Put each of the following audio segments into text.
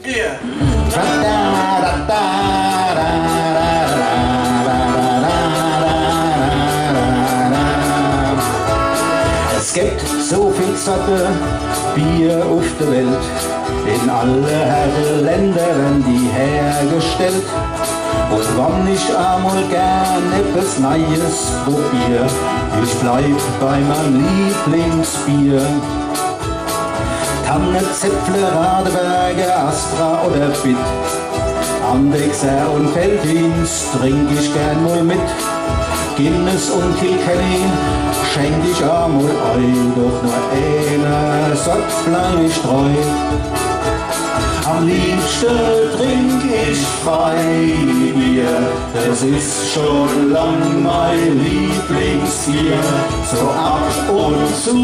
Bier. Es gibt so viel Sorte Bier auf der Welt. In alle Herren Länder werden die hergestellt. Und wann ich einmal gern etwas Neues probier, ich bleib bei meinem Lieblingsbier. Tanne, Zäpfle, Radeberger, Astra oder Bitt, Andexer und Veltlins trink ich gern mal mit. Guinness und Kilkenny schenk ich einmal ein, doch nur einer Sort bleib ich treu. Am liebsten trink ich Freibier, das ist schon lang mein Lieblingsbier. So ab und zu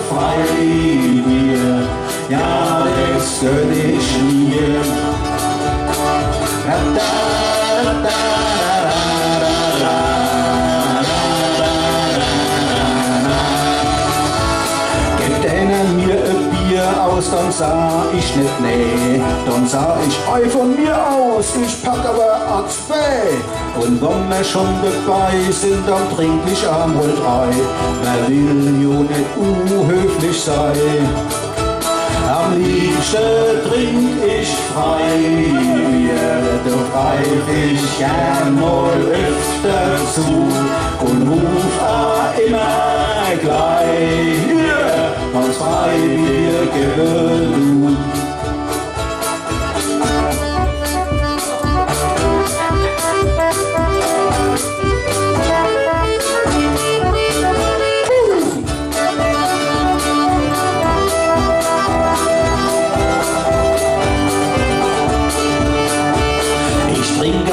Freibier, ja, das gönn ich mir. Aus, dann sah ich nicht nee, dann sah ich ei von mir aus, ich pack aber als zwei. Und wenn wir schon dabei sind, dann trink ich einmal drei. Wer will jo nicht unhöflich sein. Am liebsten trink ich Freibier, doch greif ich gern mal öfter zu und ruf auch immer gleich, yeah, als Freibier gehört du.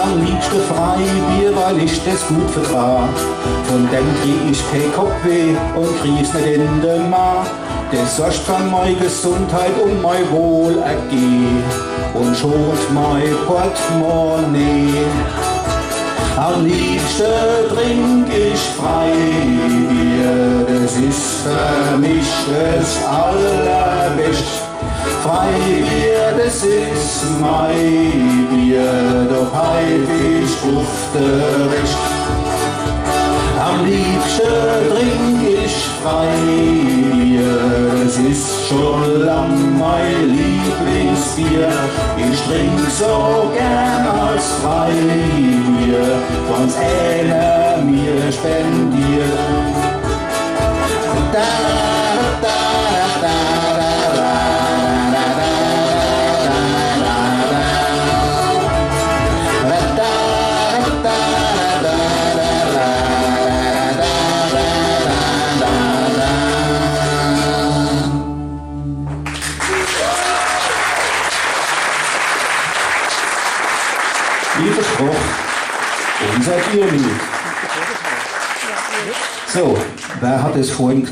Am liebsten Freibier, weil ich das gut vertrag. Von dem krieg ich kein Kopfweh und krieg's nicht in den Maag. Das sorgt für meine Gesundheit und mein Wohlergehen und schont mein Portemonnaie. Am liebsten trink ich Freibier, das ist für mich das Allerbeste. Freibier, das ist mein Bier, doch heut ich ufterisch. Am liebsten trink ich Freibier, das ist schon lang mein Lieblingsbier. Ich trink so gern als Freibier, wenn's einer mir spendiert. Lieber Spruch, unser Bierlied. So, wer hat es vorhin